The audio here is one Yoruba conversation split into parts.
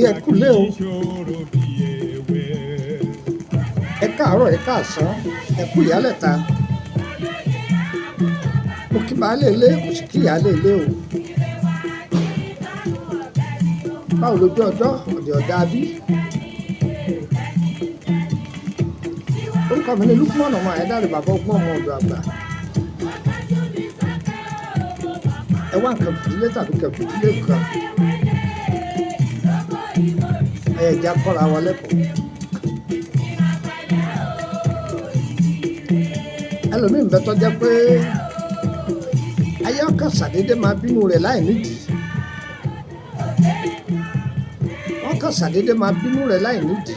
ẹ kúlé o, ẹ káàárọ̀, ẹ káàsán, ẹ kú ìyálẹ̀ta. Mo kí baálé ilé, mo sì kí ìyálé ilé o. Báwo lójú ọjọ́ ọ̀dẹ̀ ọ̀dà bí? Orúkọ mi ni Lukman ọmọ Ayédáre, bàbá ọgbọ́n ọmọ ọ̀dọ̀ àgbà. Ẹ wá nǹkan fìdílé tàbí kẹfìdílé kan. Ẹ̀já kọ́ra wa lẹ́kọ̀ọ́. Ẹlòmíì ń bẹ tó jẹ́ pé ayé ọkàn ṣàdédé máa bínú rẹ̀ láì nídìí. Wọ́n kàn ṣàdédé máa bínú rẹ̀ láì nídìí.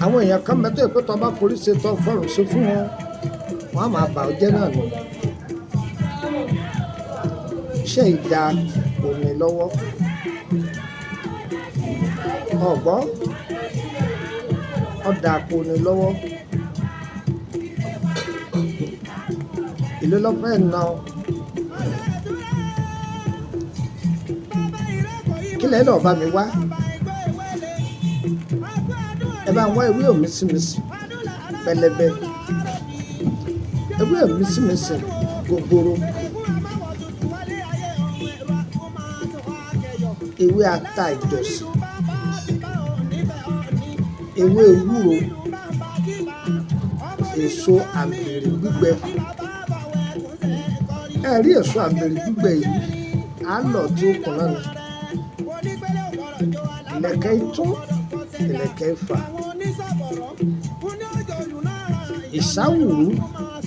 Àwọn èèyàn kan bẹ tó yẹ pé tó bá forí ṣe tó fọ̀rọ̀ ṣe fún wọn, wọ́n á máa bà ọ́ jẹ́ náà nù. Iṣẹ́ ìjà kò ní lọ́wọ́. Ọ̀gbọ́n ọ̀dà kò ní lọ́wọ́. Ìlú lọ́fẹ́ na ọ. Kí lẹ́yìn náà bá mi wá? Ẹ bá ń wá ewé òmísìmísì pẹlẹbẹ, ewé òmísìmísì gogoro, ewé ata ìjọsìn, ewé ewúro, èso àgbèrè gbígbẹ. Ẹ rí èso àgbèrè gbígbẹ yìí, á lọ tí ó kùn náà ni. Ìlẹ̀kẹ̀ itún, ìlẹ̀kẹ̀ ifá, ìsáwùrú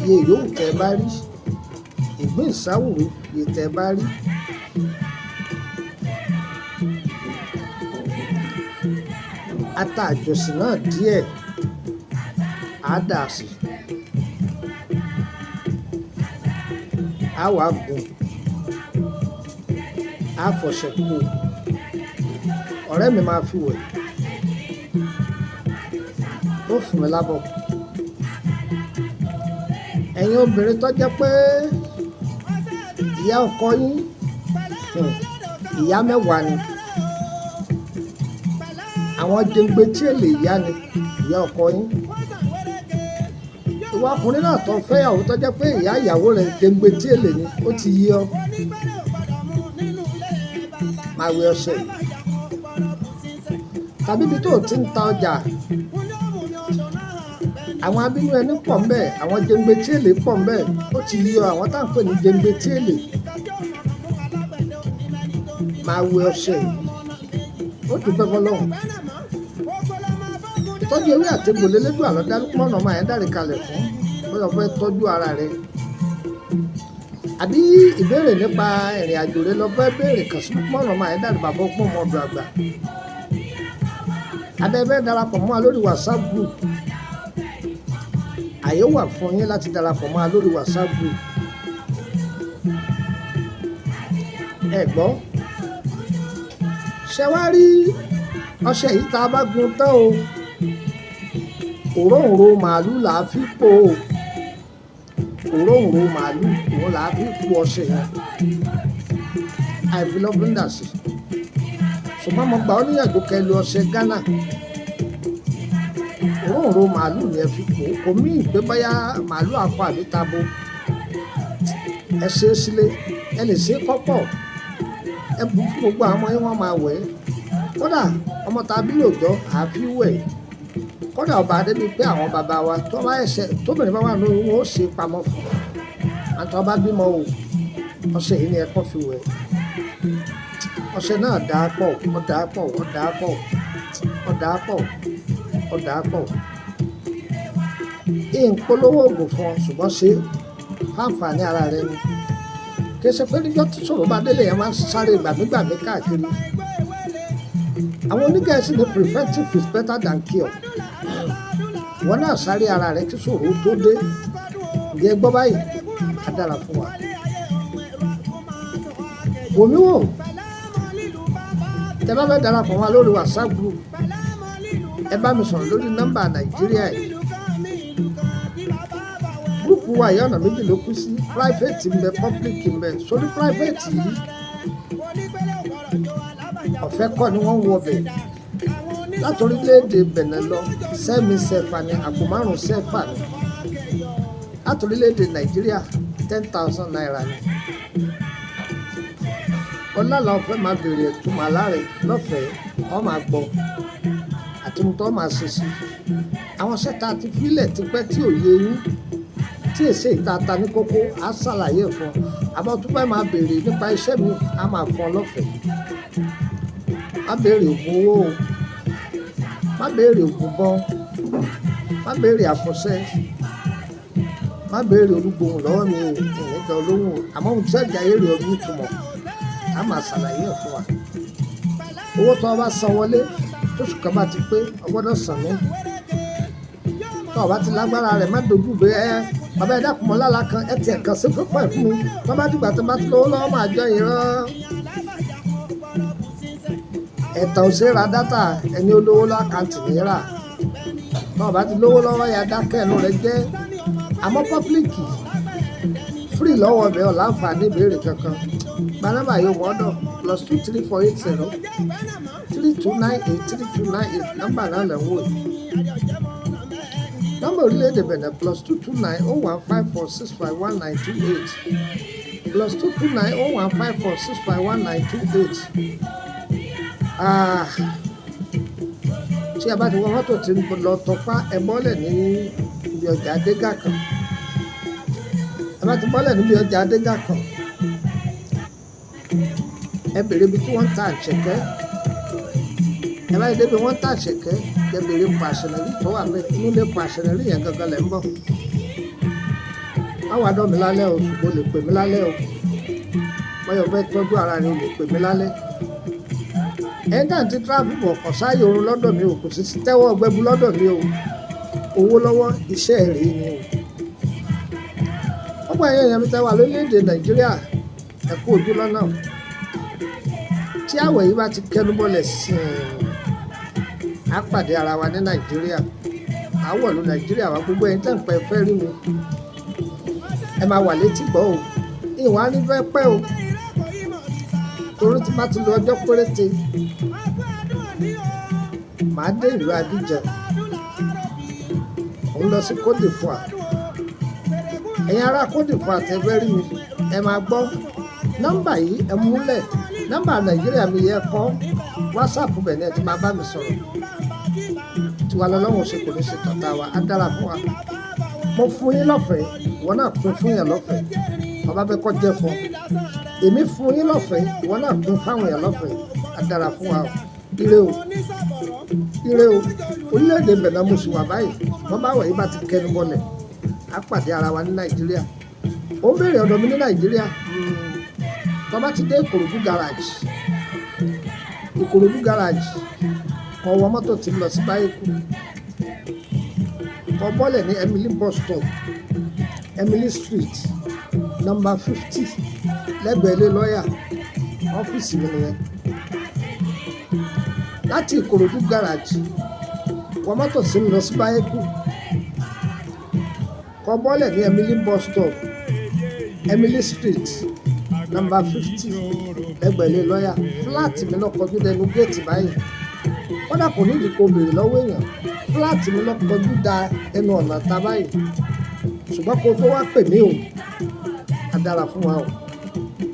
iye yòówù tẹ́ bá rí, ìgbín ìsáwùrú iye tẹ́ bá rí. Ata àjọsìn náà díẹ̀ á dà sí. Á wàá gùn, á fọṣẹ kú. Ọ̀rẹ́ mi máa fi wẹ̀, ó fún mi lábọ̀. Ẹ̀yin obìnrin tó jẹ́ pé ìyá ọkọ yín ìyá mẹ́wàá ni, àwọn jẹngbe tí èlè ìyá ni ìyá ọkọ yín. Ìwọ ọkùnrin náà tó fẹ́yàwó tó jẹ́ pé ìyá ìyàwó rẹ̀ jẹngbe tí èlè ni, ó ti yí ọ. Máa wẹ ọṣẹ yìí. Tàbí ibi tó ti ń ta ọjà, àwọn abínú ẹni pọ̀ ń bẹ̀, àwọn jẹngbe tí èlè pọ̀ ń bẹ̀, ó ti yí ọ àwọn tá à ń pè ní jẹngbe tí èlè. Máa wẹ ọṣẹ yìí. Ó dúpẹ́ fọlọ́run. Ìtọ́jú ewé àtegbò lélẹ́dùn àlọ́dá Lukman ọmọ Ayédáre kalẹ̀ fún bóyá o fẹ́ tọ́jú ara rẹ. Àbí ìbéèrè nípa ìrìn àjò rẹ lọ fẹ́ béèrè kàn sí Lukman ọmọ Ayédáre, bàbá ọgbọ́n ọmọ ọ̀dọ̀ àgbà. Abẹ́fẹ́ darapọ̀ mọ́ wa lórí WhatsApp group. Àyè wà fún yín láti darapọ̀ mọ́ wa lórí WhatsApp group. Ẹ gbọ́, ṣé wá rí ọṣẹ yìí tá a bá gun tán o, òróǹro màálù là á fi pò o. Òróǹro màálù òun là á fi pò ọṣẹ yẹn. Àìfi lọ́fíńdà sí. Ṣùgbọ́n mo gbà ọ́ níyànjú kẹ́ lo ọṣẹ Ghana. Òróǹro màálù ni ẹ fi pò. Kò mí ìgbé báyà màálù akọ àbí tabo. Ẹ ṣe é sílé, ẹ lè ṣe é kọ́pọ̀. Ẹ bù fún gbogbo àwọn ọmọ yín, wọ́n máa wẹ̀ ẹ́. Kódà ọmọ tàbí lòjọ́ àfi wẹ̀. Kódà ọba adébí pé àwọn bàbá wa tó bá ẹsẹ̀ tóbìnrin bá wà lórí wọn ó ṣe pamọ́ fún un. Àti ọba bímọ o, ọṣẹ yìí ni ẹ kọ́ fi wẹ̀. Ọṣẹ náà dàá pọ̀, ó dàá pọ̀, ó dàá pọ̀, ó dàá pọ̀, ó dàá pọ̀. Ìpolówó oògùn fún ọ ṣùgbọ́n ṣe fáǹfààní ara rẹ ni. Kì í ṣe pé níjọ́ tí ṣòro bá délé yẹn máa ń sáré gbàmígbàmí káàkiri. Àwọn onígẹ̀ẹ́sì ní preventive is better than cure. Ìwọ náà sáré ara rẹ kí ṣòro tó dé. Ǹjẹ́ gbọ́ báyìí? Á dára fún wa. Wò mí wò. Tẹ́ bá fẹ́ darapọ̀ mọ́ wa lórí WhatsApp group, ẹ bá mi sọ̀rọ̀ lórí nọ́mbà Nàìjíríà yìí. Gúrùpù wa yìí ọ̀nà méjì ló kú sí. Private ń bẹ, public ń bẹ. Sórí private yìí, ọ̀fẹ́ kọ́ ni wọ́n ń wọ bẹ̀ láti orílẹ̀-èdè Benin lọ sẹ́mi sẹ́fà ní àpò márùn-ún sẹ́fà ní láti orílẹ̀-èdè Nàìjíríà 10,000 naira ni. ọlọ́lá ọ̀fẹ́ máa bèrè ìtumọ̀ alárẹ̀ lọ́fẹ̀ẹ́ wọ́n máa gbọ́ àti ohun tó máa ṣe sí àwọn ṣẹ́ta àti fílẹ̀ tipẹ́ tí ò yé yín tí èsè ìtata ní kókó á ṣàlàyé fún ọ àbọ̀ tó bá máa bèrè nípa iṣẹ́ mi á máa fún ọ lọ́fẹ̀ẹ́. má béèrè ògùn owó o má béèrè ògùn bọ́ má béèrè àfọ̀ṣẹ́ má béèrè olúgbòhùn lọ́wọ́ mi o ìrìnàjò olóhùn àmọ́ ohun tí ẹ̀jẹ̀ ayé rẹ̀ ọdún ìtumọ̀ á máa ṣàlàyé ẹ̀ fún wa. owó tó o bá san wọlé tóṣù kan bá ti pé o gbọ́dọ̀ san mí tó o bá ti lágbára rẹ̀ má dojú bẹ ẹ bàbá ẹ̀dá kùmọ̀ lálá kan ẹ tiẹ̀ kàn sí fífọ́ ẹ̀ fún mi tó bá dìgbà tó bá ti lówó lọ́wọ́ máa jọ ìran. ẹ̀tàn òṣèrà dátà ẹni olówó lọ́wọ́ àkáǹtì náírà tó o bá ti lówó lọ́wọ́ ya dákẹ́ ẹnu rẹ̀ jẹ́ àmọ́ pọ́pílìkì free lọ́wọ́ ọbẹ̀ ọ̀ láǹfààní ìbéèrè kankan gbanábà yóò wọ́dọ̀ +23480 3298 3298 nọ́mbà náà lẹ̀ ń wò yìí. nọ́mbà orílẹ̀-èdè Benin +229 01546519228 +229 01546519228. tí a bá ti wọ mọ́tò tí ń lọ tọpá ẹ bọ́lẹ̀ ní ibi ọjà adégà kan ẹ bá ti bọ́lẹ̀ níbi ọjà adégà kan ẹ bèrè ibi tí wọ́n ń ta àṣẹkẹ́ ẹ bá yẹ débi wọ́n ń ta àṣẹkẹ́ ẹ bèrè pàṣẹnẹrí tó wà bẹ́ẹ̀ inú ilé pàṣẹnẹrí yẹn gangan lẹ̀ ń bọ̀. má wàá dọ̀ mí lálẹ́ o ṣùgbọ́n o lè pè mí lálẹ́ o báyọ̀ fẹ́ tọ́jú ara rẹ o lè pè mí lálẹ́. ẹ̀ńdà tí tráfíkì ọkọ̀ sáyé oorun lọ́dọ̀ mi o kò sì tẹ́wọ́ ọgbẹ́bu lọ́dọ̀ mi o owó lọ́wọ́ iṣẹ́ rèé ni o. ọgbà ẹ̀yẹ yẹn mi tẹ́ wà lórílẹ̀‐èdè Nàìjíríà ẹ kú ojú lọ́nà tí àwẹ̀ yìí bá ti kẹnu bọ́lẹ̀ sí á pàdé ara wa ní Nàìjíríà àwọ̀ ló Nàìjíríà wa gbogbo ẹ̀yin tẹ́ ń pẹ́ fẹ́ rí mi ẹ máa wà létí gbọ́ o ìwọ̀n á ní fẹ́ pẹ́ o torí tí bá ti lo ọjọ́ péréte màá dé ìlú Abidjan òun lọ sí Côte d'Ivoire ẹ̀yin ará Côte d'Ivoire tẹ́ fẹ́ rí mi ẹ máa gbọ́ nọ́mbà yìí ẹ múlẹ̀ nọ́mbà Nàìjíríà mi yẹ kọ́ WhatsApp bẹ̀ ni ẹ ti máa bá mi sọ̀rọ̀ tiwa lọ́wọ́ ṣe kò ní ṣe tọ̀tà wa á dára fún wa mo fún yín lọ́fẹ̀ẹ́ ìwọ náà pín fún yẹn lọ́fẹ̀ẹ́ bàbá bẹ́ẹ̀ kọ́ jẹ́ fún èmi fún yín lọ́fẹ̀ẹ́ ìwọ náà pín fáwọn yẹn lọ́fẹ̀ẹ́ á dára fún wa ire o ire o orílẹ̀-èdè Benin mo sì wà báyìí wọ́n bá wọ̀ yí bá ti kẹnu bọ́lẹ̀ á pàdé ara wa ní Nàìjíríà ó ń béèrè ọ̀dọ̀ mi ní Nàìjíríà tó bá ti dé Ìkòròdú garage kọ́ wọ mọ́tò tí ń lọ sí Báyìíkù kọ́ bọ́lẹ̀ ní Emily bus stop Emily street number 50 lẹ́gbẹ̀ẹ́ ilé lọ́ọ̀yà ọ́fíìsì mi nìyẹn. láti Ìkòròdú garage wọ mọ́tò tí ń lọ sí Báyìíkù kọ́ bọ́lẹ̀ ní Emily bus stop Emily street number 50 lẹ́gbẹ̀ẹ́ ilé lọ́ọ̀yà fúláàtì mi náà kọjú dẹnu géètì báyìí kódà kò ní ìdíkò béèrè lọ́wọ́ èèyàn fúláàtì mi náà kọjú da ẹnu ọ̀nà ta báyìí ṣùgbọ́n kó tó wá pè mí o á dára fún wa o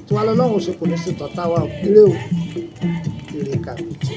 tí wàá lọ́wọ́ ṣe kò ní ṣe tọ́ta wa o ire kàbìtì.